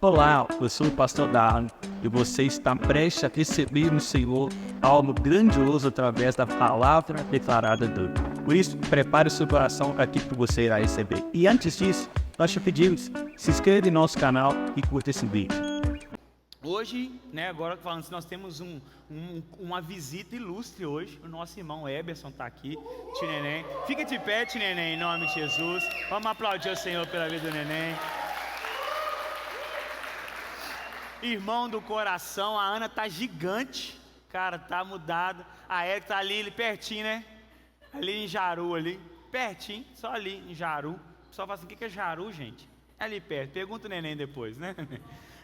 Olá, eu sou o pastor Darlan e você está prestes a receber no Senhor algo grandioso através da palavra declarada dele. Por isso, prepare o seu coração para aquilo que você irá receber. E antes disso, nós te pedimos, se inscreva em nosso canal e curta esse vídeo. Hoje, agora falando assim, nós temos uma visita ilustre hoje. O nosso irmão Eberson está aqui, tio Neném. Fica de pé, tio Neném, em nome de Jesus. Vamos aplaudir o Senhor pela vida do Neném. Irmão do coração, a Ana tá gigante, cara, tá mudada. A Érica tá ali pertinho, né? Ali em Jaru, ali, pertinho, só ali em Jaru. O pessoal fala assim, o que é Jaru, gente? É ali perto, pergunta o Neném depois, né?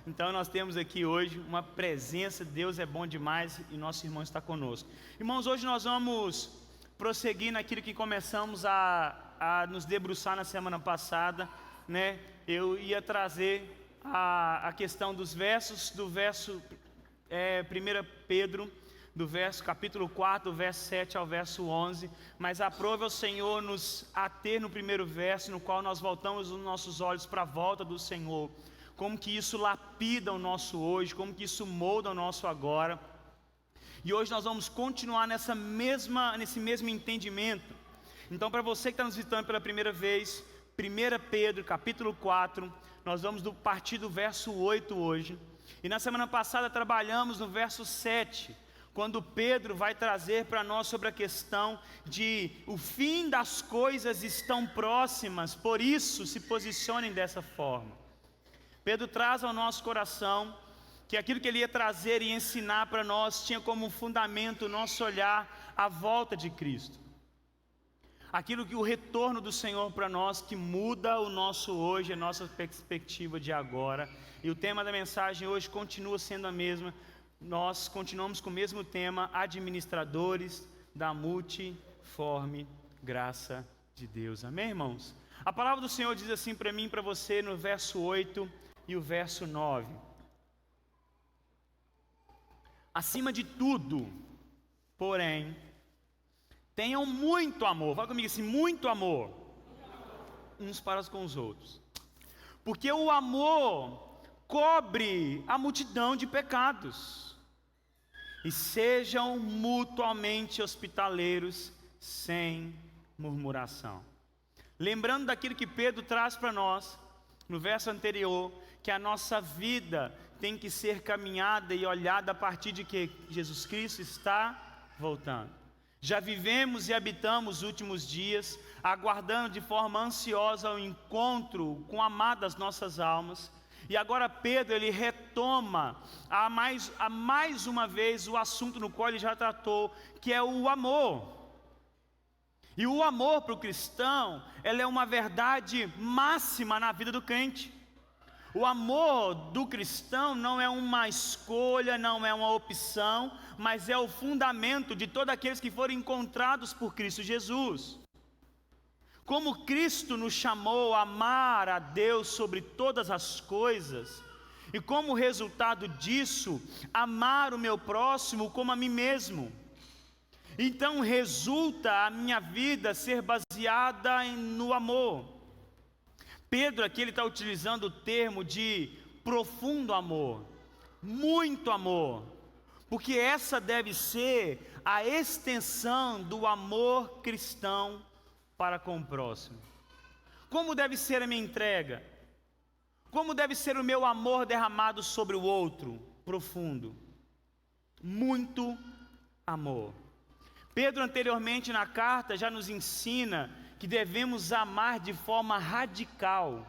Então nós temos aqui hoje uma presença, Deus é bom demais e nosso irmão está conosco. Irmãos, hoje nós vamos prosseguir naquilo que começamos a nos debruçar na semana passada, né? Eu ia trazer a questão dos versos, do verso 1 Pedro, do verso capítulo 4, do verso 7 ao verso 11, mas aprove ao Senhor nos ater no primeiro verso, no qual nós voltamos os nossos olhos para a volta do Senhor, como que isso lapida o nosso hoje, como que isso molda o nosso agora. E hoje nós vamos continuar nesse mesmo entendimento. Então, para você que está nos visitando pela primeira vez, 1 Pedro, capítulo 4, nós vamos partir do verso 8 hoje. E na semana passada trabalhamos no verso 7, quando Pedro vai trazer para nós sobre a questão de o fim das coisas estão próximas, por isso se posicionem dessa forma. Pedro traz ao nosso coração que aquilo que ele ia trazer e ensinar para nós tinha como fundamento o nosso olhar à volta de Cristo. Aquilo que o retorno do Senhor para nós, que muda o nosso hoje, a nossa perspectiva de agora. E o tema da mensagem hoje continua sendo a mesma. Nós continuamos com o mesmo tema, administradores da multiforme graça de Deus. Amém, irmãos? A palavra do Senhor diz assim para mim e para você no verso 8 e o verso 9. Acima de tudo, porém, tenham muito amor, fala comigo assim, muito amor, uns para com os outros, porque o amor cobre a multidão de pecados, e sejam mutuamente hospitaleiros, sem murmuração. Lembrando daquilo que Pedro traz para nós, no verso anterior, que a nossa vida tem que ser caminhada e olhada a partir de que Jesus Cristo está voltando. Já vivemos e habitamos os últimos dias, aguardando de forma ansiosa o encontro com o amado das nossas almas. E agora Pedro, ele retoma a mais uma vez o assunto no qual ele já tratou, que é o amor. E o amor para o cristão, ela é uma verdade máxima na vida do crente. O amor do cristão não é uma escolha, não é uma opção, mas é o fundamento de todos aqueles que foram encontrados por Cristo Jesus. Como Cristo nos chamou a amar a Deus sobre todas as coisas, e como resultado disso, amar o meu próximo como a mim mesmo. Então resulta a minha vida ser baseada no amor. Pedro aqui ele está utilizando o termo de profundo amor, muito amor, porque essa deve ser a extensão do amor cristão para com o próximo. Como deve ser a minha entrega? Como deve ser o meu amor derramado sobre o outro? Profundo, muito amor. Pedro anteriormente na carta já nos ensina que devemos amar de forma radical,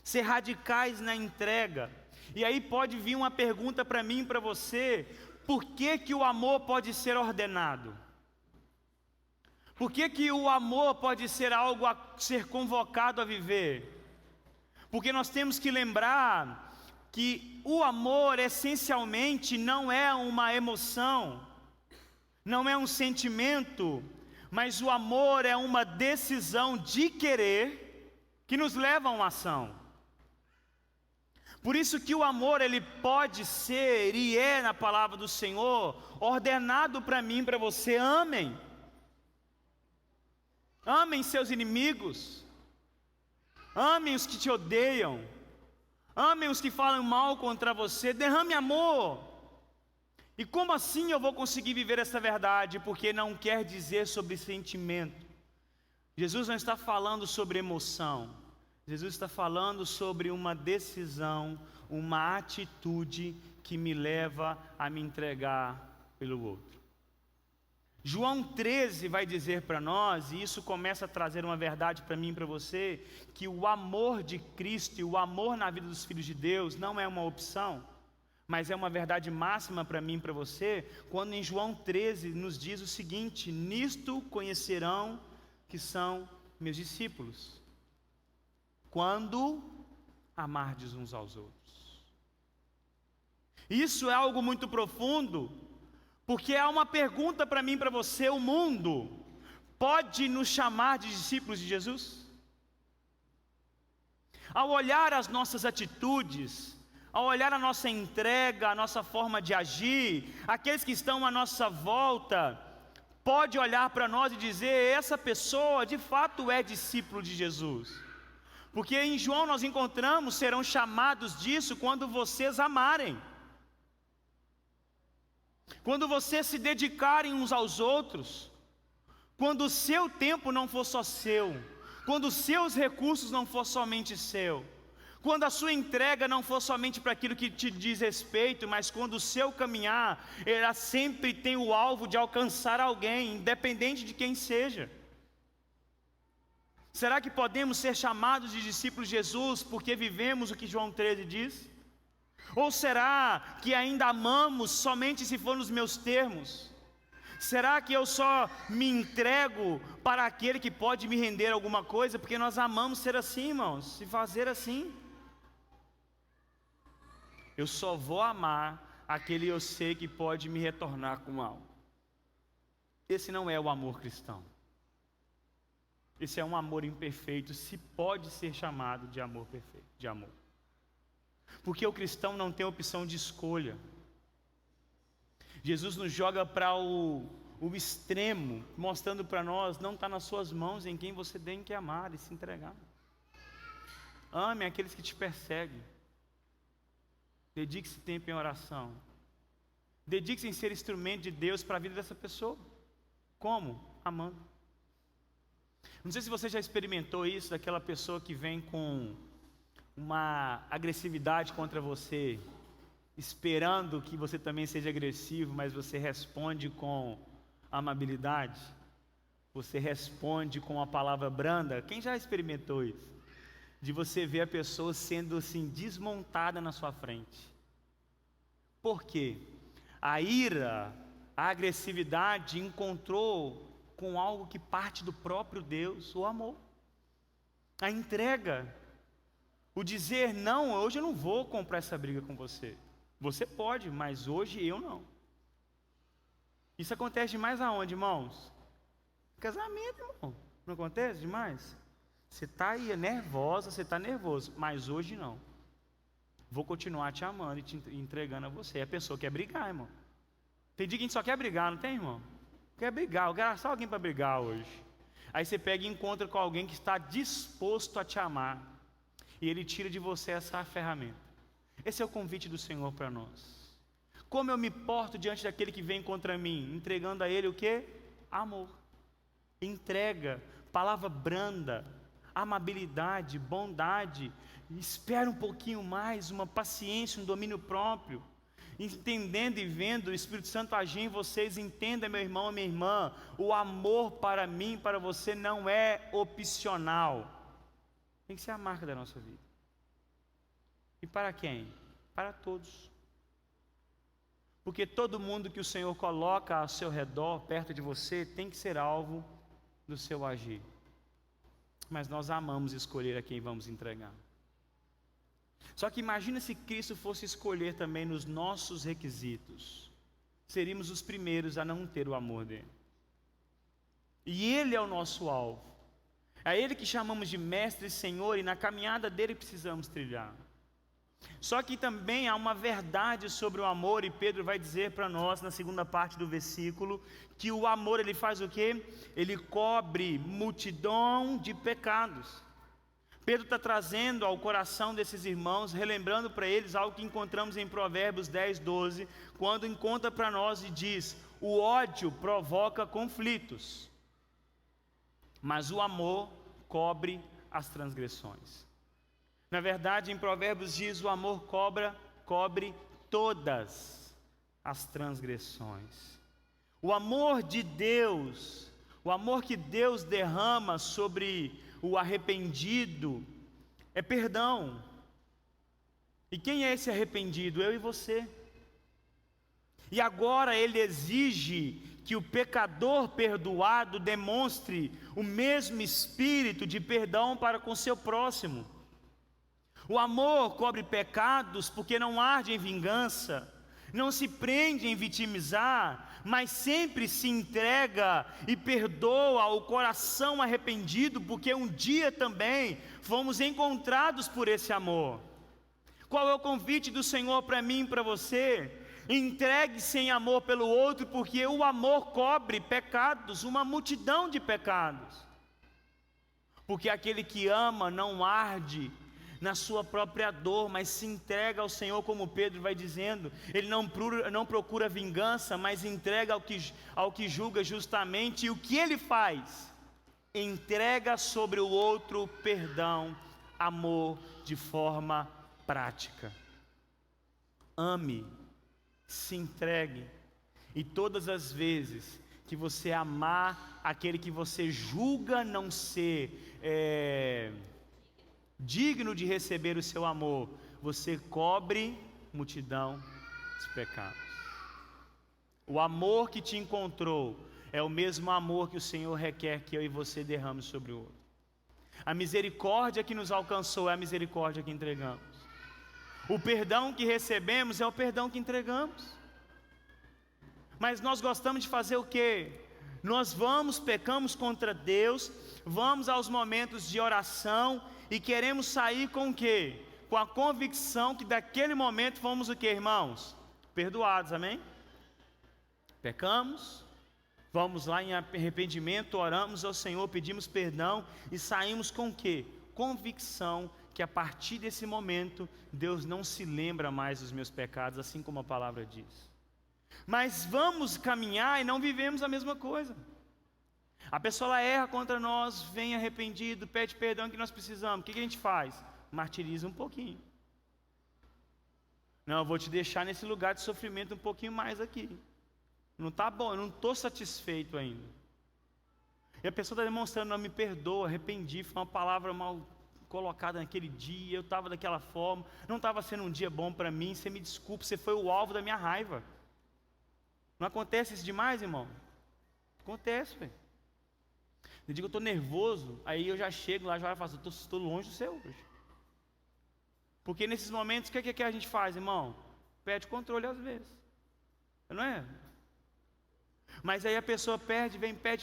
ser radicais na entrega. E aí pode vir uma pergunta para mim e para você: por que o amor pode ser ordenado? Por que o amor pode ser algo a ser convocado a viver? Porque nós temos que lembrar que o amor essencialmente não é uma emoção, não é um sentimento, mas o amor é uma decisão de querer que nos leva a uma ação. Por isso que o amor ele pode ser e é na palavra do Senhor ordenado para mim e para você: amem. Amem seus inimigos. Amem os que te odeiam. Amem os que falam mal contra você, derrame amor. E como assim eu vou conseguir viver essa verdade? Porque não quer dizer sobre sentimento. Jesus não está falando sobre emoção. Jesus está falando sobre uma decisão, uma atitude que me leva a me entregar pelo outro. João 13 vai dizer para nós, e isso começa a trazer uma verdade para mim e para você, que o amor de Cristo e o amor na vida dos filhos de Deus não é uma opção, mas é uma verdade máxima para mim e para você, quando em João 13 nos diz o seguinte: nisto conhecerão que são meus discípulos, quando amardes uns aos outros. Isso é algo muito profundo, porque há uma pergunta para mim e para você: o mundo pode nos chamar de discípulos de Jesus? Ao olhar as nossas atitudes, ao olhar a nossa entrega, a nossa forma de agir, aqueles que estão à nossa volta, pode olhar para nós e dizer: essa pessoa de fato é discípulo de Jesus. Porque em João nós encontramos: serão chamados disso quando vocês amarem, quando vocês se dedicarem uns aos outros, quando o seu tempo não for só seu, quando os seus recursos não for somente seu, quando a sua entrega não for somente para aquilo que te diz respeito, mas quando o seu caminhar, ela sempre tem o alvo de alcançar alguém, independente de quem seja. Será que podemos ser chamados de discípulos de Jesus porque vivemos o que João 13 diz? Ou será que ainda amamos somente se for nos meus termos? Será que eu só me entrego para aquele que pode me render alguma coisa? Porque nós amamos ser assim, irmãos, e fazer assim. Eu só vou amar aquele eu sei que pode me retornar com algo. Esse não é o amor cristão. Esse é um amor imperfeito, se pode ser chamado de amor perfeito, de amor. Porque o cristão não tem opção de escolha. Jesus nos joga para o extremo, mostrando para nós: não está nas suas mãos em quem você tem que amar e se entregar. Ame aqueles que te perseguem. Dedique-se tempo em oração. Dedique-se em ser instrumento de Deus para a vida dessa pessoa. Como? Amando. Não sei se você já experimentou isso, daquela pessoa que vem com uma agressividade contra você, esperando que você também seja agressivo, mas você responde com amabilidade, você responde com uma palavra branda. Quem já experimentou isso? De você ver a pessoa sendo assim desmontada na sua frente. Por quê? A ira, a agressividade encontrou com algo que parte do próprio Deus, o amor, a entrega, o dizer: não, hoje eu não vou comprar essa briga com você. Você pode, mas hoje eu não. Isso acontece demais aonde, irmãos? Casamento, irmão. Não acontece demais? Você está aí nervosa, você está nervoso, mas hoje não. Vou continuar te amando e te entregando a você. E a pessoa quer brigar, irmão. Tem dia que a gente só quer brigar, não tem, irmão? Quer brigar, eu quero achar alguém para brigar hoje. Aí você pega e encontra com alguém que está disposto a te amar, e ele tira de você essa ferramenta. Esse é o convite do Senhor para nós. Como eu me porto diante daquele que vem contra mim? Entregando a ele o quê? Amor. Entrega, palavra branda, amabilidade, bondade. Espera um pouquinho mais, uma paciência, um domínio próprio. Entendendo e vendo o Espírito Santo agir em vocês. Entenda, meu irmão, minha irmã, o amor para mim, para você não é opcional. Tem que ser a marca da nossa vida. E para quem? Para todos. Porque todo mundo que o Senhor coloca ao seu redor, perto de você, tem que ser alvo do seu agir. Mas nós amamos escolher a quem vamos entregar. Só que imagina se Cristo fosse escolher também nos nossos requisitos. Seríamos os primeiros a não ter o amor dele. E ele é o nosso alvo. É ele que chamamos de mestre e Senhor, e na caminhada dele precisamos trilhar. Só que também há uma verdade sobre o amor, e Pedro vai dizer para nós na segunda parte do versículo, que o amor ele faz o quê? Ele cobre multidão de pecados. Pedro está trazendo ao coração desses irmãos, relembrando para eles algo que encontramos em Provérbios 10, 12, quando encontra para nós e diz: o ódio provoca conflitos, mas o amor cobre as transgressões. Na verdade, em Provérbios diz: o amor cobre todas as transgressões. O amor de Deus, o amor que Deus derrama sobre o arrependido, é perdão. E quem é esse arrependido? Eu e você. E agora Ele exige que o pecador perdoado demonstre o mesmo espírito de perdão para com seu próximo. O amor cobre pecados porque não arde em vingança, não se prende em vitimizar, mas sempre se entrega e perdoa o coração arrependido, porque um dia também fomos encontrados por esse amor. Qual é o convite do Senhor para mim e para você? Entregue-se em amor pelo outro, porque o amor cobre pecados, uma multidão de pecados. Porque aquele que ama não arde na sua própria dor, mas se entrega ao Senhor, como Pedro vai dizendo. Ele não procura vingança, mas entrega ao que julga justamente. E o que ele faz? Entrega sobre o outro perdão, amor de forma prática. Ame, se entregue, e todas as vezes que você amar aquele que você julga não ser digno de receber o seu amor, você cobre multidão de pecados. O amor que te encontrou é o mesmo amor que o Senhor requer que eu e você derrame sobre o outro. A misericórdia que nos alcançou é a misericórdia que entregamos. O perdão que recebemos é o perdão que entregamos. Mas nós gostamos de fazer o quê? Nós pecamos contra Deus, vamos aos momentos de oração e queremos sair com o quê? Com a convicção que daquele momento fomos o quê, irmãos? Perdoados, amém? Pecamos, vamos lá em arrependimento, oramos ao Senhor, pedimos perdão e saímos com o quê? Convicção que a partir desse momento Deus não se lembra mais dos meus pecados, assim como a palavra diz. Mas vamos caminhar e não vivemos a mesma coisa. A pessoa ela erra contra nós, vem arrependido, pede perdão que nós precisamos. O que a gente faz? Martiriza um pouquinho. Não, eu vou te deixar nesse lugar de sofrimento um pouquinho mais aqui. Não está bom, eu não estou satisfeito ainda. E a pessoa está demonstrando: não, me perdoa, arrependi, foi uma palavra mal colocada naquele dia, eu estava daquela forma, não estava sendo um dia bom para mim, você me desculpa, você foi o alvo da minha raiva. Não acontece isso demais, irmão? Acontece, velho. Eu digo, eu estou nervoso, aí eu já chego lá, já faço, estou longe do Senhor hoje. Porque nesses momentos, o que a gente faz, irmão? Perde controle às vezes. Não é? Mas aí a pessoa pede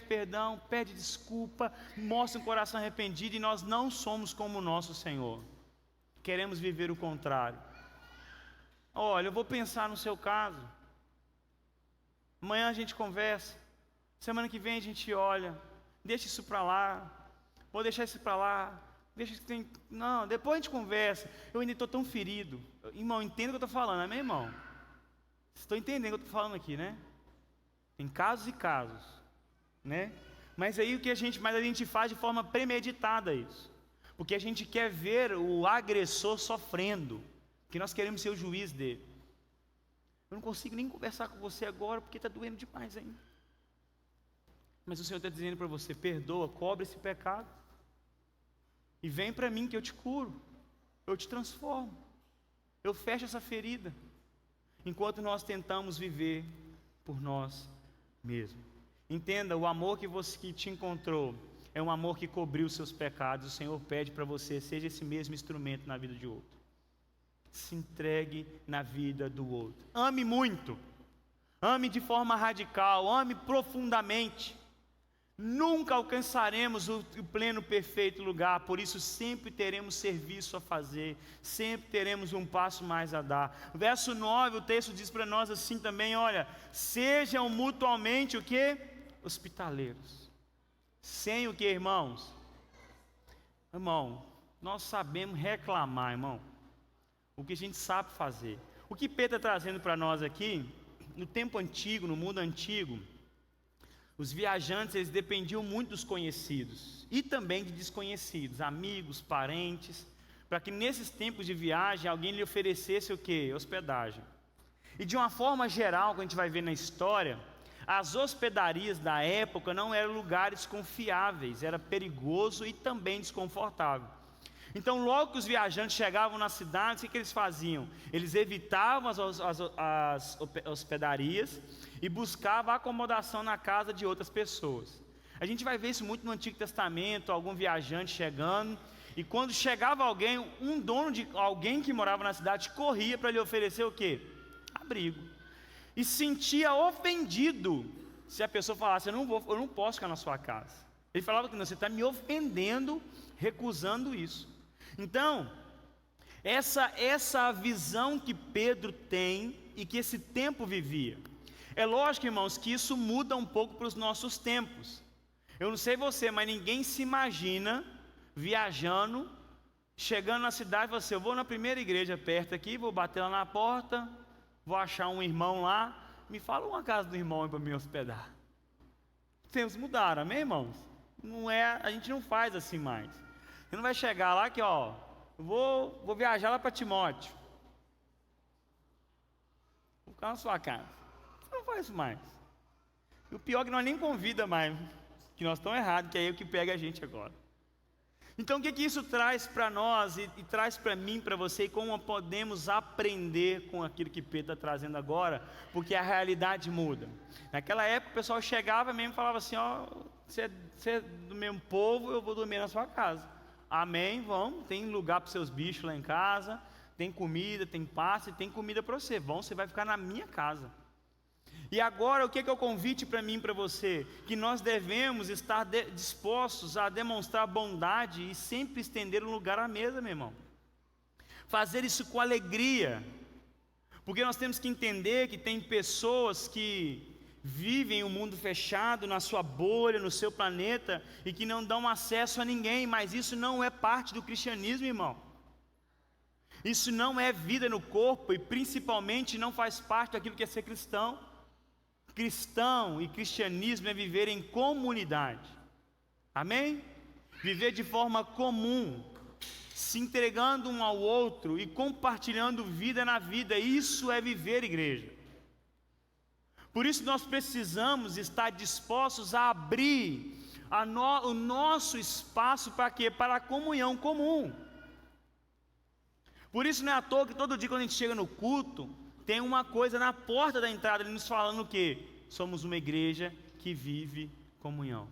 perdão, pede desculpa, mostra um coração arrependido, e nós não somos como o nosso Senhor. Queremos viver o contrário. Olha, eu vou pensar no seu caso. Amanhã a gente conversa. Semana que vem a gente olha. Deixa isso para lá. Vou deixar isso para lá. Deixa isso que tem. Não, depois a gente conversa. Eu ainda estou tão ferido. Irmão, entenda o que eu estou falando, amém, irmão? Vocês estão entendendo o que eu estou falando aqui, né? Tem casos e casos, né? Mas aí a gente faz de forma premeditada isso. Porque a gente quer ver o agressor sofrendo. Porque nós queremos ser o juiz dele. Eu não consigo nem conversar com você agora porque está doendo demais ainda. Mas o Senhor está dizendo para você: perdoa, cobre esse pecado. E vem para mim que eu te curo. Eu te transformo. Eu fecho essa ferida. Enquanto nós tentamos viver por nós mesmos. Entenda, o amor que te encontrou é um amor que cobriu os seus pecados. O Senhor pede para você: seja esse mesmo instrumento na vida de outro. Se entregue na vida do outro. Ame muito. Ame de forma radical. Ame profundamente. Nunca alcançaremos o pleno perfeito lugar, por isso sempre teremos serviço a fazer, sempre teremos um passo mais a dar. Verso 9, o texto diz para nós assim também, olha: sejam mutuamente o quê? Hospitaleiros. Sem o quê, irmãos? Irmão, nós sabemos reclamar, irmão. O que a gente sabe fazer. O que Pedro está trazendo para nós aqui, no tempo antigo, no mundo antigo, os viajantes, eles dependiam muito dos conhecidos e também de desconhecidos, amigos, parentes, para que nesses tempos de viagem alguém lhe oferecesse o quê? Hospedagem. E de uma forma geral, que a gente vai ver na história, as hospedarias da época não eram lugares confiáveis, era perigoso e também desconfortável. Então, logo que os viajantes chegavam nas cidades, o que eles faziam? Eles evitavam as hospedarias e buscavam acomodação na casa de outras pessoas. A gente vai ver isso muito no Antigo Testamento, algum viajante chegando, e quando chegava alguém, um dono de alguém que morava na cidade corria para lhe oferecer o quê? Abrigo. E sentia ofendido se a pessoa falasse: eu não posso ficar na sua casa. Ele falava que não, você está me ofendendo, recusando isso. Então, essa visão que Pedro tem e que esse tempo vivia. É lógico, irmãos, que isso muda um pouco para os nossos tempos. Eu não sei você, mas ninguém se imagina viajando, chegando na cidade e falando assim: eu vou na primeira igreja perto aqui, vou bater lá na porta, vou achar um irmão lá, me fala uma casa do irmão para me hospedar. Os tempos mudaram, amém, irmãos? Não é, a gente não faz assim mais. Você não vai chegar lá que, ó, vou viajar lá para Timóteo. Vou ficar na sua casa. Você não faz isso mais. E o pior é que nós nem convida mais, que nós estamos errados, que é o que pega a gente agora. Então o que isso traz para nós e traz para mim, para você, e como podemos aprender com aquilo que Pedro está trazendo agora, porque a realidade muda. Naquela época o pessoal chegava mesmo e falava assim: ó, você é do mesmo povo, eu vou dormir na sua casa. Amém, vamos, tem lugar para os seus bichos lá em casa, tem comida, tem passe, tem comida para você. Você vai ficar na minha casa. E agora o que é o convite para mim e para você? Que nós devemos estar dispostos a demonstrar bondade e sempre estender um lugar à mesa, meu irmão. Fazer isso com alegria. Porque nós temos que entender que tem pessoas que vivem um mundo fechado na sua bolha, no seu planeta, e que não dão acesso a ninguém, mas isso não é parte do cristianismo, irmão. Isso não é vida no corpo e principalmente não faz parte daquilo que é ser cristão. Cristão e cristianismo é viver em comunidade, amém? Viver de forma comum, se entregando um ao outro e compartilhando vida na vida, isso é viver, igreja. Por isso nós precisamos estar dispostos a abrir o nosso espaço para quê? Para a comunhão comum. Por isso não é à toa que todo dia quando a gente chega no culto, tem uma coisa na porta da entrada, ele nos falando o quê? Somos uma igreja que vive comunhão.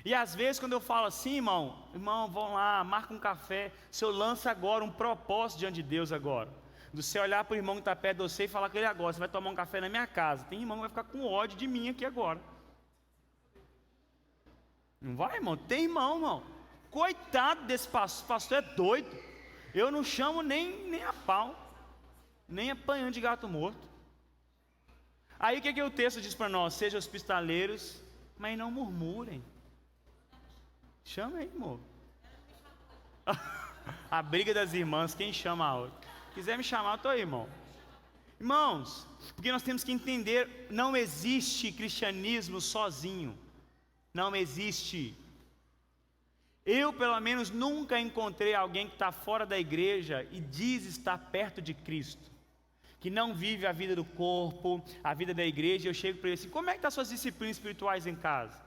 E às vezes quando eu falo assim, irmão, vão lá, marca um café, se eu lanço agora um propósito diante de Deus agora, do você olhar para o irmão que está perto de você e falar com ele agora: você vai tomar um café na minha casa. Tem irmão que vai ficar com ódio de mim aqui agora. Não vai, irmão? Tem irmão. Coitado desse pastor, é doido. Eu não chamo nem a pau, nem apanhando de gato morto. Aí o que o texto diz para nós? Sejam hospitaleiros, mas não murmurem. Chama aí, irmão. A briga das irmãs, quem chama a outra? Quiser me chamar, eu estou aí, irmão. Irmãos, porque nós temos que entender, não existe cristianismo sozinho. Não existe. Eu, pelo menos, nunca encontrei alguém que está fora da igreja e diz estar perto de Cristo, que não vive a vida do corpo, a vida da igreja. Eu chego para ele assim: como é que estão as suas disciplinas espirituais em casa?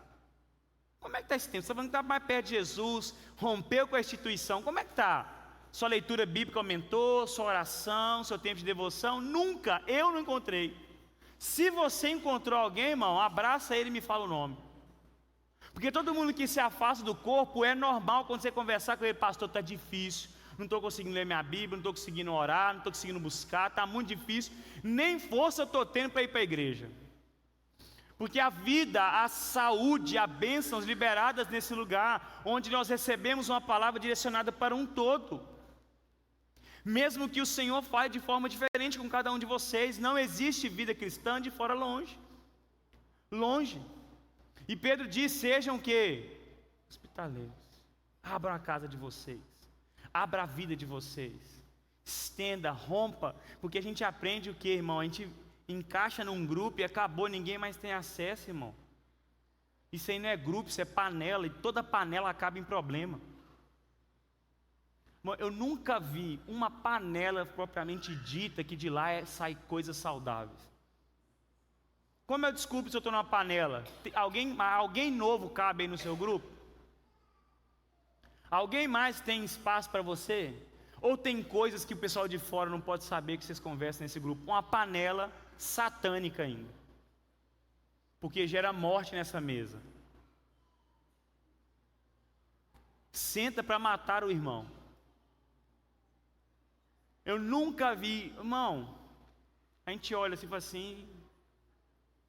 Como é que está esse tempo? Você está falando que está mais perto de Jesus, rompeu com a instituição, como é que está? Sua leitura bíblica aumentou, sua oração, seu tempo de devoção? Nunca, eu não encontrei. Se você encontrou alguém, irmão, abraça ele e me fala o nome. Porque todo mundo que se afasta do corpo, é normal quando você conversar com ele: pastor, está difícil, não estou conseguindo ler minha Bíblia, não estou conseguindo orar, não estou conseguindo buscar, está muito difícil, nem força eu estou tendo para ir para a igreja. Porque a vida, a saúde, as bênçãos liberadas nesse lugar, onde nós recebemos uma palavra direcionada para um todo. Mesmo que o Senhor fale de forma diferente com cada um de vocês, não existe vida cristã de fora longe. Longe. E Pedro diz: sejam o quê? Hospitaleiros. Abram a casa de vocês. abra a vida de vocês. Estenda, rompa, porque a gente aprende o que, irmão? A gente encaixa num grupo e acabou, ninguém mais tem acesso, irmão. Isso aí não é grupo, isso é panela, e toda panela acaba em problema. Irmão, eu nunca vi uma panela propriamente dita que de lá sai coisas saudáveis. Como eu desculpo se eu estou numa panela? Alguém novo cabe aí no seu grupo? Alguém mais tem espaço para você? Ou tem coisas que o pessoal de fora não pode saber que vocês conversam nesse grupo? Uma panela satânica ainda. Porque gera morte nessa mesa. Senta para matar o irmão. Eu nunca vi, irmão, a gente olha assim e fala assim,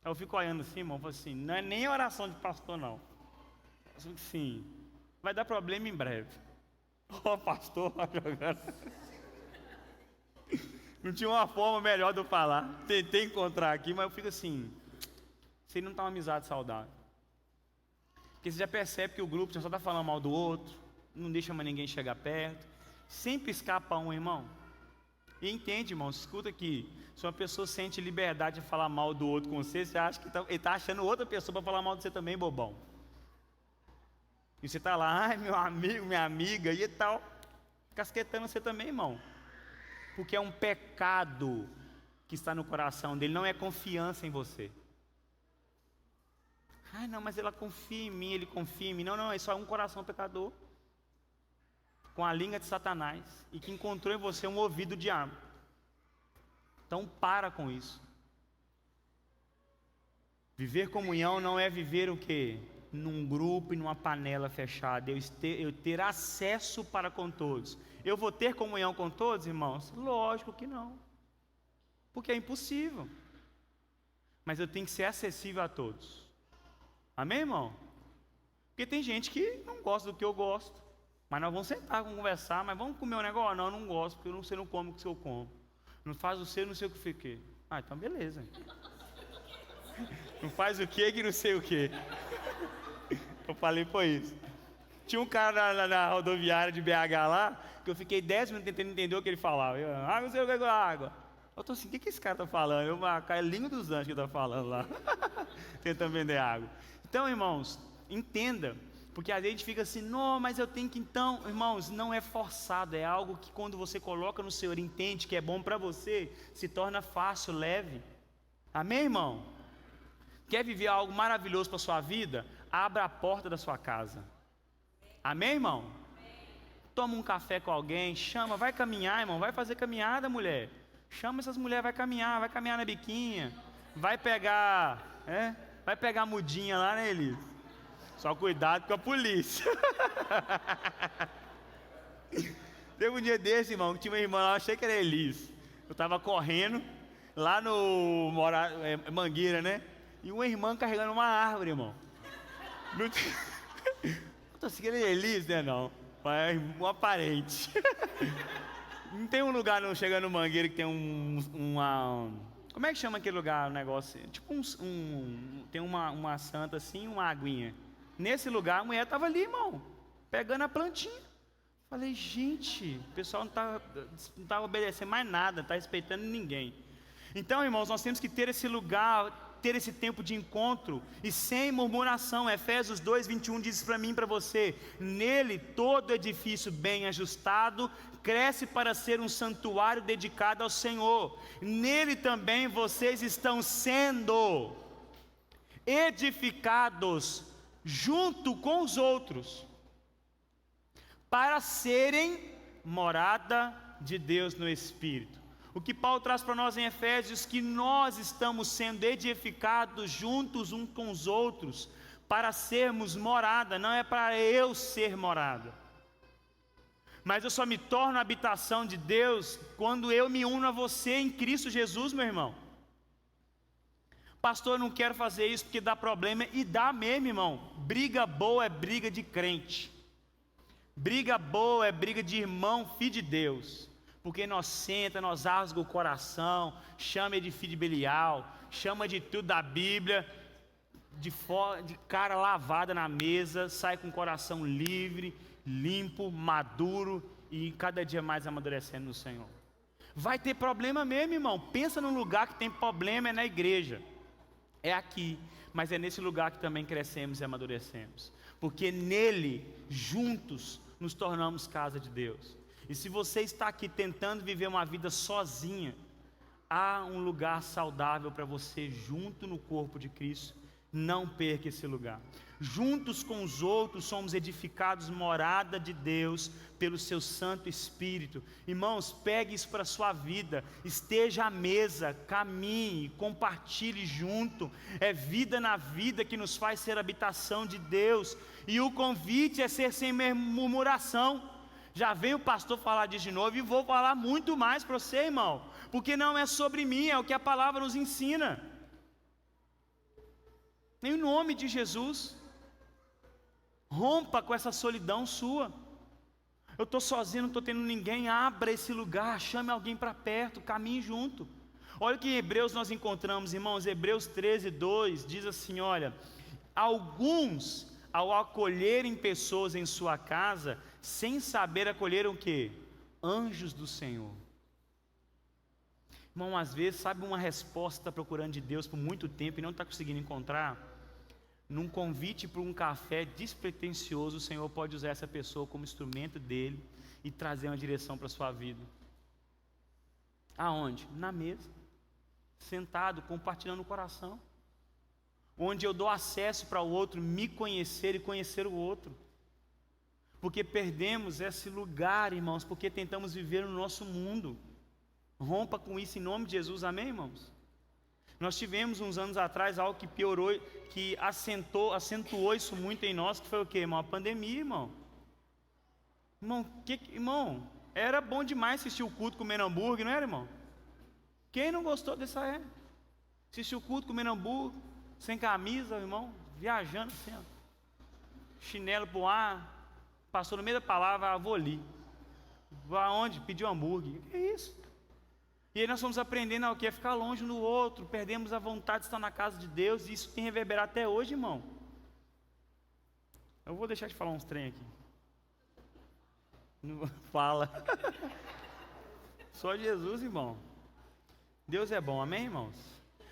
eu fico olhando assim, irmão, falo assim, não é nem oração de pastor não. Sim, vai dar problema em breve. Ó, pastor, jogando. Não tinha uma forma melhor de eu falar. Tentei encontrar aqui, mas eu fico assim, você não está uma amizade saudável. Porque você já percebe que o grupo só está falando mal do outro, não deixa mais ninguém chegar perto, sempre escapa um, irmão. E entende, irmão, escuta aqui, se uma pessoa sente liberdade de falar mal do outro com você, você acha que ele está achando outra pessoa para falar mal de você também, bobão. E você está lá, ai, meu amigo, minha amiga, e tal, casquetando você também, irmão. Porque é um pecado que está no coração dele, não é confiança em você. Ai, não, mas ela confia em mim, ele confia em mim. Não, não, é só um coração pecador, com a língua de Satanás, e que encontrou em você um ouvido do diabo. Então para com isso. Viver comunhão não é viver o quê? Num grupo e numa panela fechada. Eu ter acesso para com todos. Eu vou ter comunhão com todos, irmãos? Lógico que não. Porque é impossível. Mas eu tenho que ser acessível a todos. Amém, irmão? Porque tem gente que não gosta do que eu gosto. Mas nós vamos sentar, vamos conversar, mas vamos comer um negócio? Não, eu não gosto, porque você não come o que eu como. Não faz o seu, não sei o que fiquei. Ah, então beleza. Não faz o que não sei o que. Eu falei, foi isso. Tinha um cara na rodoviária de BH lá, que eu fiquei 10 minutos tentando entender o que ele falava. Não sei o que é água. Eu tô assim, o que esse cara tá falando? É língua dos anjos que ele tá falando lá. Tentando vender água. Então, irmãos, entenda. Porque às vezes a gente fica assim, não, mas eu tenho que então... Irmãos, não é forçado, é algo que quando você coloca no Senhor, entende que é bom para você, se torna fácil, leve. Amém, irmão? Quer viver algo maravilhoso para a sua vida? Abra a porta da sua casa. Amém, irmão? Toma um café com alguém, chama, vai caminhar, irmão, vai fazer caminhada, mulher. Chama essas mulheres, vai caminhar na biquinha. Vai pegar mudinha lá, né, Elis? Só cuidado com a polícia. Teve um dia desse, irmão, que tinha uma irmã lá, eu achei que era Elis. Eu estava correndo lá no Mangueira, né? E uma irmã carregando uma árvore, irmão. Não tô seguindo Elis, né, não? Mas uma parente. Não tem um lugar chegando no Mangueira que tem uma... Como é que chama aquele lugar, o negócio? Tipo tem uma santa assim, uma aguinha. Nesse lugar, a mulher estava ali, irmão, pegando a plantinha. Falei, gente, o pessoal não tá obedecendo mais nada, não está respeitando ninguém. Então, irmãos, nós temos que ter esse lugar, ter esse tempo de encontro, e sem murmuração. Efésios 2:21 diz para mim e para você: nele todo edifício bem ajustado cresce para ser um santuário dedicado ao Senhor. Nele também vocês estão sendo edificados junto com os outros, para serem morada de Deus no Espírito. O que Paulo traz para nós em Efésios, que nós estamos sendo edificados juntos uns com os outros, para sermos morada, não é para eu ser morada. Mas eu só me torno a habitação de Deus quando eu me uno a você em Cristo Jesus, meu irmão. Pastor, eu não quero fazer isso porque dá problema, e dá mesmo, irmão. Briga boa é briga de crente. Briga boa é briga de irmão, filho de Deus. Porque nós senta, nós rasga o coração, chama de filho de Belial, chama de tudo da Bíblia, de cara lavada na mesa, sai com o coração livre, limpo, maduro, e cada dia mais amadurecendo no Senhor. Vai ter problema mesmo, irmão. Pensa num lugar que tem problema, é na igreja. É aqui, mas é nesse lugar que também crescemos e amadurecemos. Porque nele, juntos, nos tornamos casa de Deus. E se você está aqui tentando viver uma vida sozinha, há um lugar saudável para você junto no corpo de Cristo. Não perca esse lugar. Juntos com os outros somos edificados morada de Deus pelo seu Santo Espírito. Irmãos, pegue isso para a sua vida. Esteja à mesa, caminhe, compartilhe junto. É vida na vida que nos faz ser habitação de Deus. E o convite é ser sem murmuração. Já veio o pastor falar disso de novo e vou falar muito mais para você, irmão. Porque não é sobre mim, é o que a palavra nos ensina. Em nome de Jesus, rompa com essa solidão sua. Eu estou sozinho, não estou tendo ninguém. Abra esse lugar, chame alguém para perto, caminhe junto. Olha o que em Hebreus nós encontramos, irmãos. Hebreus 13:2 diz assim: olha, alguns ao acolherem pessoas em sua casa, sem saber acolheram o quê? Anjos do Senhor. Irmão, às vezes, sabe uma resposta está procurando de Deus por muito tempo e não está conseguindo encontrar? Num convite para um café despretensioso, o Senhor pode usar essa pessoa como instrumento dele e trazer uma direção para a sua vida. Aonde? Na mesa, sentado, compartilhando o coração, onde eu dou acesso para o outro me conhecer e conhecer o outro. Porque perdemos esse lugar, irmãos, porque tentamos viver no nosso mundo. Rompa com isso em nome de Jesus, amém, irmãos? Nós tivemos uns anos atrás algo que piorou, que acentuou isso muito em nós, que foi o quê, irmão? A pandemia, irmão. Irmão, era bom demais assistir o culto comendo hambúrguer, não era, irmão? Quem não gostou dessa época? Assistir o culto comendo hambúrguer, sem camisa, irmão, viajando assim, ó. Chinelo pro ar, passou no meio da palavra, vou ali. Vou aonde? Pediu hambúrguer. Que é isso? E aí nós fomos aprendendo ao que é ficar longe um do outro, perdemos a vontade de estar na casa de Deus, e isso tem reverberado até hoje, irmão. Eu vou deixar de falar uns trem aqui. Não fala. Só Jesus, irmão. Deus é bom, amém, irmãos?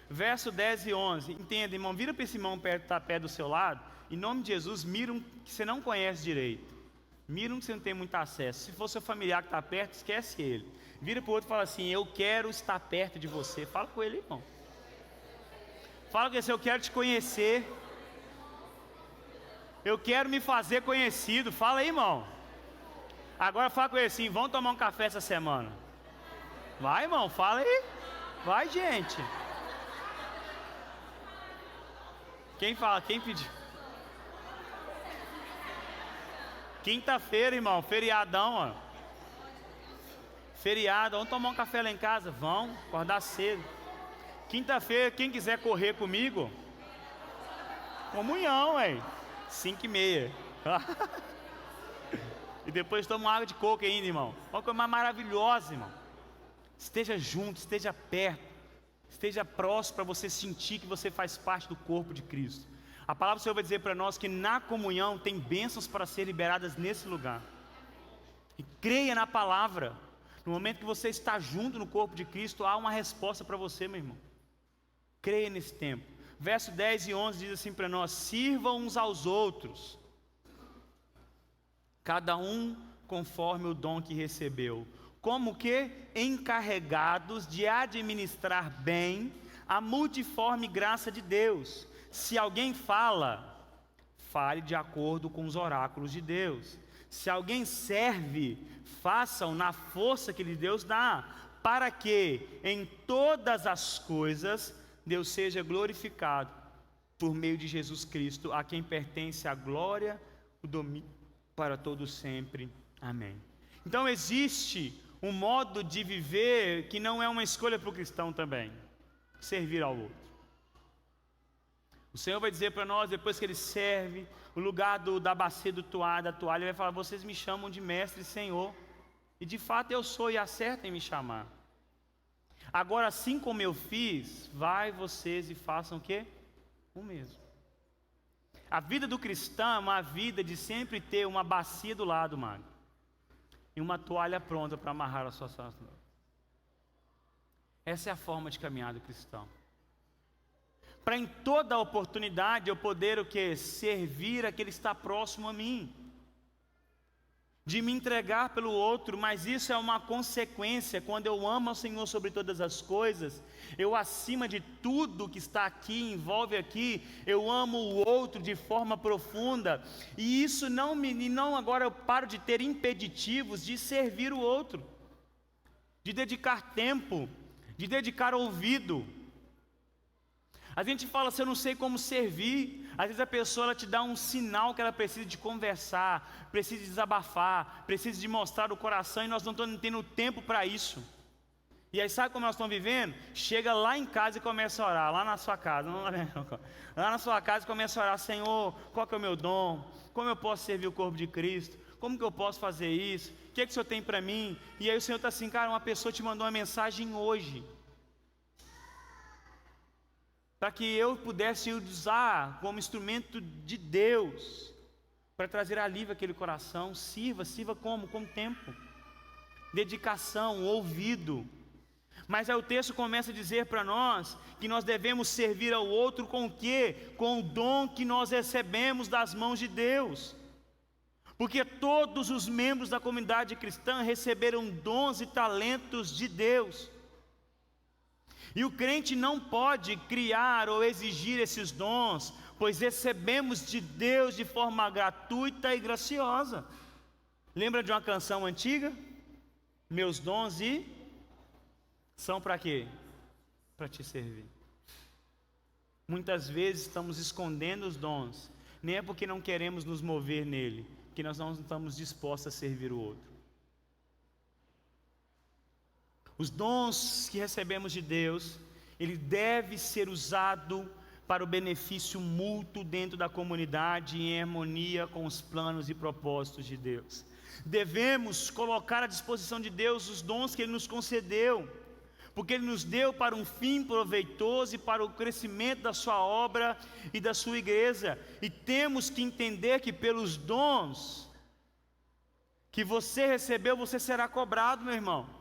Verso 10 e 11, entenda, irmão, vira para esse irmão perto, tá perto do seu lado, em nome de Jesus, mira um que você não conhece direito. Mira um que você não tem muito acesso. Se for seu familiar que está perto, esquece ele. Vira para o outro e fala assim: eu quero estar perto de você. Fala com ele, irmão. Fala com ele assim: eu quero te conhecer. Eu quero me fazer conhecido. Fala aí, irmão. Agora fala com ele assim: vamos tomar um café essa semana. Vai, irmão, fala aí. Vai, gente. Quem fala? Quem pediu? Quinta-feira, irmão, feriadão, ó. Feriado, vamos tomar um café lá em casa? Vamos, acordar cedo. Quinta-feira, quem quiser correr comigo, comunhão, ué. 5h30. E depois toma água de coco ainda, irmão. Uma coisa mais maravilhosa, irmão. Esteja junto, esteja perto, esteja próximo para você sentir que você faz parte do corpo de Cristo. A palavra do Senhor vai dizer para nós que na comunhão tem bênçãos para ser liberadas nesse lugar. E creia na palavra. No momento que você está junto no corpo de Cristo, há uma resposta para você, meu irmão. Creia nesse tempo. Verso 10 e 11 diz assim para nós: sirvam uns aos outros, cada um conforme o dom que recebeu, como que encarregados de administrar bem a multiforme graça de Deus. Se alguém fala, fale de acordo com os oráculos de Deus. Se alguém serve, façam na força que Deus dá, para que em todas as coisas Deus seja glorificado por meio de Jesus Cristo, a quem pertence a glória, o domínio para todos sempre. Amém. Então existe um modo de viver que não é uma escolha para o cristão também: servir ao outro. O Senhor vai dizer para nós, depois que Ele serve, o lugar da bacia da toalha, Ele vai falar: vocês me chamam de mestre e Senhor, e de fato eu sou, e acertem em me chamar. Agora, assim como eu fiz, vai vocês e façam o quê? O mesmo. A vida do cristão é uma vida de sempre ter uma bacia do lado, mano. e uma toalha pronta para amarrar as suas dores. Essa é a forma de caminhar do cristão. Para em toda oportunidade eu poder o quê? Servir a aquele que está próximo a mim. De me entregar pelo outro, mas isso é uma consequência. Quando eu amo ao Senhor sobre todas as coisas, eu acima de tudo que está aqui, envolve aqui, eu amo o outro de forma profunda, e isso não agora eu paro de ter impeditivos de servir o outro, de dedicar tempo, de dedicar ouvido. A gente fala assim, eu não sei como servir. Às vezes a pessoa ela te dá um sinal que ela precisa de conversar, precisa de desabafar, precisa de mostrar o coração, e nós não estamos tendo tempo para isso. E aí sabe como nós estamos vivendo? Chega lá em casa e começa a orar, lá na sua casa, lá na sua casa e começa a orar: Senhor, qual que é o meu dom? Como eu posso servir o corpo de Cristo? Como que eu posso fazer isso? O que é que o Senhor tem para mim? E aí o Senhor está assim, cara, uma pessoa te mandou uma mensagem hoje, para que eu pudesse usar como instrumento de Deus, para trazer alívio àquele coração. Sirva como? Com tempo, dedicação, ouvido. Mas aí o texto começa a dizer para nós, que nós devemos servir ao outro com o quê? Com o dom que nós recebemos das mãos de Deus. Porque todos os membros da comunidade cristã receberam dons e talentos de Deus. E o crente não pode criar ou exigir esses dons, pois recebemos de Deus de forma gratuita e graciosa. Lembra de uma canção antiga? Meus dons são para quê? Para te servir. Muitas vezes estamos escondendo os dons, nem é porque não queremos nos mover nele, que nós não estamos dispostos a servir o outro. Os dons que recebemos de Deus, ele deve ser usado para o benefício mútuo dentro da comunidade, em harmonia com os planos e propósitos de Deus. Devemos colocar à disposição de Deus os dons que Ele nos concedeu, porque Ele nos deu para um fim proveitoso e para o crescimento da sua obra e da sua igreja. E temos que entender que pelos dons que você recebeu, você será cobrado, meu irmão.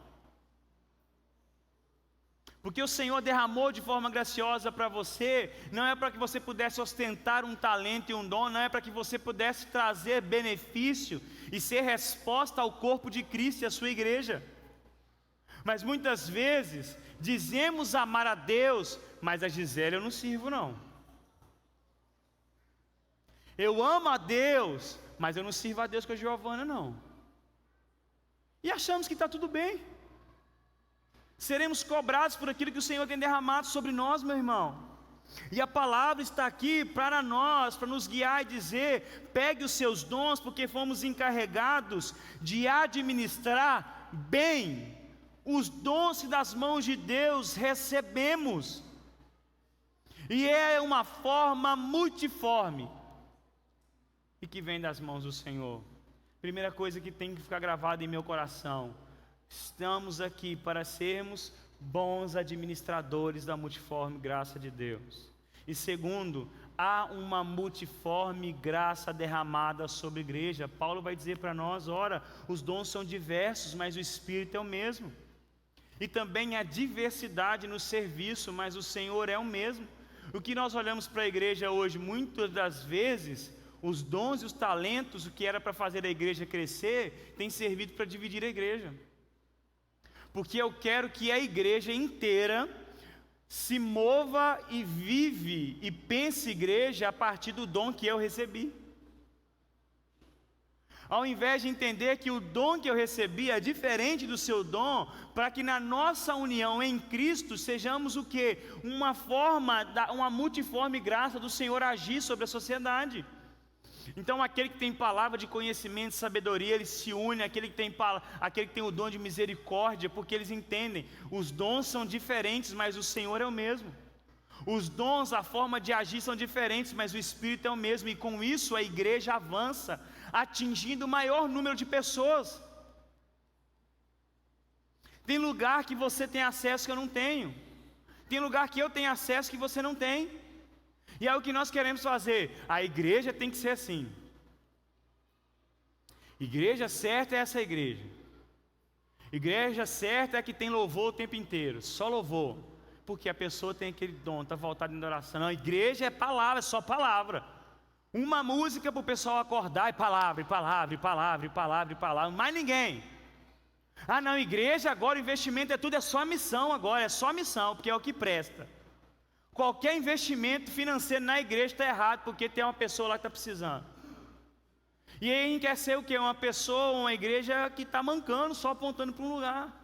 Porque o Senhor derramou de forma graciosa para você, não é para que você pudesse ostentar um talento e um dom, não é para que você pudesse trazer benefício e ser resposta ao corpo de Cristo e à sua igreja. Mas muitas vezes dizemos amar a Deus, mas a Gisele eu não sirvo não. Eu amo a Deus, mas eu não sirvo a Deus com a Giovana não. E achamos que está tudo bem. Seremos cobrados por aquilo que o Senhor tem derramado sobre nós, meu irmão. E a palavra está aqui para nós, para nos guiar e dizer: pegue os seus dons, porque fomos encarregados de administrar bem os dons que das mãos de Deus recebemos. E é uma forma multiforme e que vem das mãos do Senhor. Primeira coisa que tem que ficar gravada em meu coração: estamos aqui para sermos bons administradores da multiforme graça de Deus. E segundo, há uma multiforme graça derramada sobre a igreja. Paulo vai dizer para nós: ora, os dons são diversos, mas o Espírito é o mesmo. E também há diversidade no serviço, mas o Senhor é o mesmo. O que nós olhamos para a igreja hoje, muitas das vezes, os dons e os talentos, o que era para fazer a igreja crescer, tem servido para dividir a igreja. Porque eu quero que a igreja inteira se mova e vive e pense igreja a partir do dom que eu recebi. Ao invés de entender que o dom que eu recebi é diferente do seu dom, para que na nossa união em Cristo sejamos o quê? Uma multiforme graça do Senhor agir sobre a sociedade. Então aquele que tem palavra de conhecimento e sabedoria, ele se une àquele que tem o dom de misericórdia, porque eles entendem, os dons são diferentes, mas o Senhor é o mesmo. Os dons, a forma de agir são diferentes, mas o Espírito é o mesmo, e com isso a igreja avança, atingindo o maior número de pessoas. Tem lugar que você tem acesso que eu não tenho, tem lugar que eu tenho acesso que você não tem. E é o que nós queremos fazer. A igreja tem que ser assim. Igreja certa é essa igreja. Igreja certa é que tem louvor o tempo inteiro, só louvor, porque a pessoa tem aquele dom, está voltada em oração. Não, igreja é palavra, é só palavra. Uma música para o pessoal acordar, e palavra, e palavra, e palavra, e palavra, e palavra, mais ninguém. Ah não, igreja agora o investimento é tudo, é só missão agora, é só missão, porque é o que presta. Qualquer investimento financeiro na igreja está errado, porque tem uma pessoa lá que está precisando. E aí quer ser o quê? Uma pessoa, uma igreja que está mancando, só apontando para um lugar.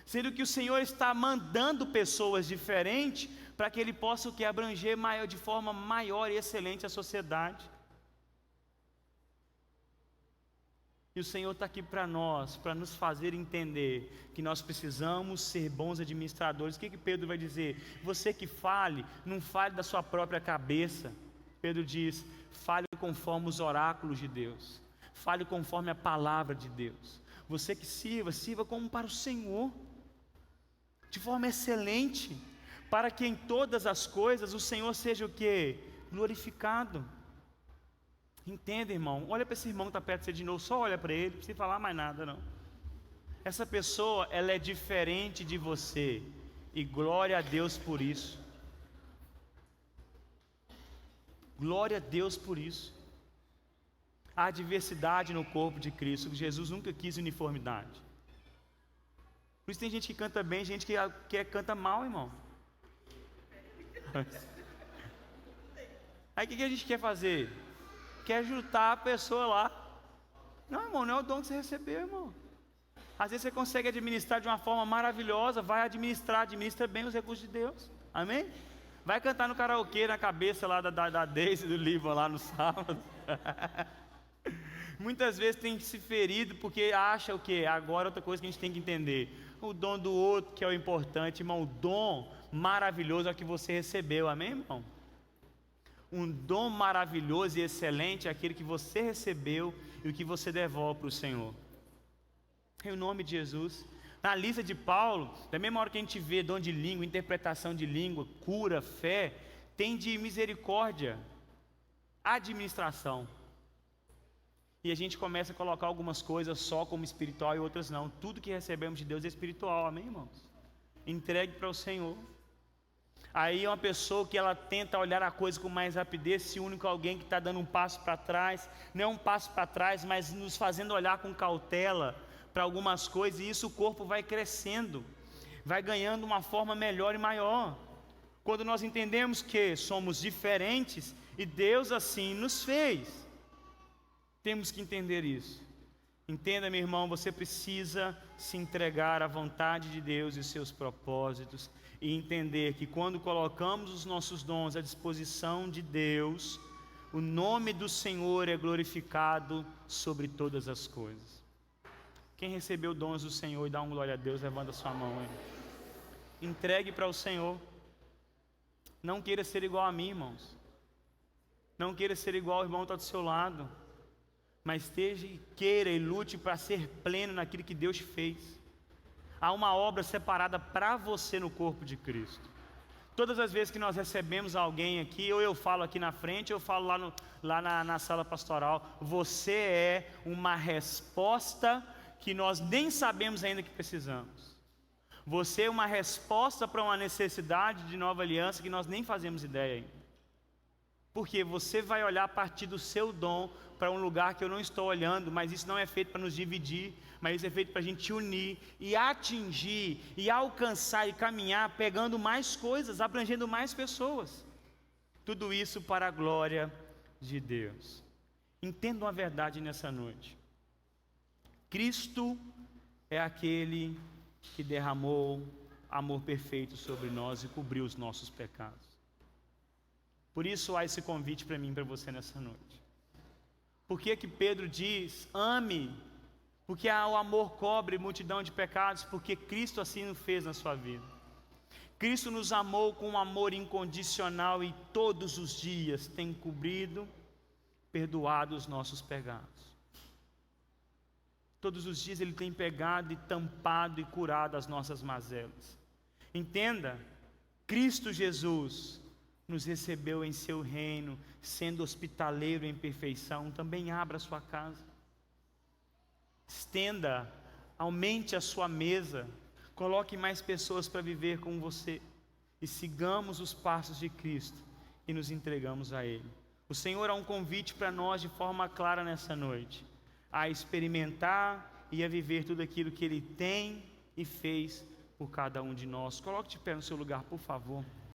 Sendo que o Senhor está mandando pessoas diferentes, para que Ele possa o quê? Abranger maior, de forma maior e excelente a sociedade. E o Senhor está aqui para nós, para nos fazer entender que nós precisamos ser bons administradores. O que Pedro vai dizer? Você que fale, não fale da sua própria cabeça. Pedro diz, fale conforme os oráculos de Deus. Fale conforme a palavra de Deus. Você que sirva como para o Senhor, de forma excelente, para que em todas as coisas o Senhor seja o quê? Glorificado. Entenda, irmão, olha para esse irmão que está perto de você de novo, só olha para ele, não precisa falar mais nada não. Essa pessoa, ela é diferente de você, e glória a Deus por isso. Glória a Deus por isso. Há diversidade no corpo de Cristo. Jesus nunca quis uniformidade. Por isso tem gente que canta bem, gente que canta mal, irmão. Aí o que a gente quer fazer? Quer juntar a pessoa lá. Não, irmão, não é o dom que você recebeu, irmão. Às vezes você consegue administrar de uma forma maravilhosa. Vai administra bem os recursos de Deus. Amém? Vai cantar no karaokê na cabeça lá da Daisy do Líbano lá no sábado. Muitas vezes tem se ferido porque acha o quê? Agora outra coisa que a gente tem que entender. O dom do outro que é o importante, irmão. O dom maravilhoso é o que você recebeu. Amém, irmão? Um dom maravilhoso e excelente é aquele que você recebeu e o que você devolve para o Senhor. Em nome de Jesus. Na lista de Paulo, da mesma hora que a gente vê dom de língua, interpretação de língua, cura, fé, tem de misericórdia, administração. E a gente começa a colocar algumas coisas só como espiritual e outras não. Tudo que recebemos de Deus é espiritual, amém, irmãos? Entregue para o Senhor. Aí uma pessoa que ela tenta olhar a coisa com mais rapidez, se une com alguém que está dando um passo para trás, não é um passo para trás, mas nos fazendo olhar com cautela para algumas coisas, e isso o corpo vai crescendo, vai ganhando uma forma melhor e maior. Quando nós entendemos que somos diferentes e Deus assim nos fez, temos que entender isso. Entenda, meu irmão, você precisa se entregar à vontade de Deus e seus propósitos, e entender que quando colocamos os nossos dons à disposição de Deus, o nome do Senhor é glorificado sobre todas as coisas. Quem recebeu dons do Senhor e dá uma glória a Deus, levanta a sua mão aí. Entregue para o Senhor. Não queira ser igual a mim, irmãos. Não queira ser igual ao irmão que está do seu lado, mas esteja e queira e lute para ser pleno naquilo que Deus fez. Há uma obra separada para você no corpo de Cristo. Todas as vezes que nós recebemos alguém aqui, ou eu falo aqui na frente, ou eu falo lá na sala pastoral, você é uma resposta que nós nem sabemos ainda que precisamos. Você é uma resposta para uma necessidade de nova aliança que nós nem fazemos ideia ainda. Porque você vai olhar a partir do seu dom para um lugar que eu não estou olhando, mas isso não é feito para nos dividir, mas isso é feito para a gente unir e atingir e alcançar e caminhar, pegando mais coisas, abrangendo mais pessoas. Tudo isso para a glória de Deus. Entenda uma verdade nessa noite. Cristo é aquele que derramou amor perfeito sobre nós e cobriu os nossos pecados. Por isso há esse convite para mim e para você nessa noite. Por que que Pedro diz, ame? Porque o amor cobre multidão de pecados, porque Cristo assim o fez na sua vida. Cristo nos amou com um amor incondicional e todos os dias tem cobrido, perdoado os nossos pecados. Todos os dias Ele tem pegado e tampado e curado as nossas mazelas. Entenda, Cristo Jesus nos recebeu em seu reino, sendo hospitaleiro em perfeição. Também abra sua casa, estenda aumente a sua mesa, coloque mais pessoas para viver com você, e sigamos os passos de Cristo e nos entregamos a Ele. O Senhor há um convite para nós de forma clara nessa noite, a experimentar e a viver tudo aquilo que Ele tem e fez por cada um de nós. Coloque de pé no seu lugar, por favor.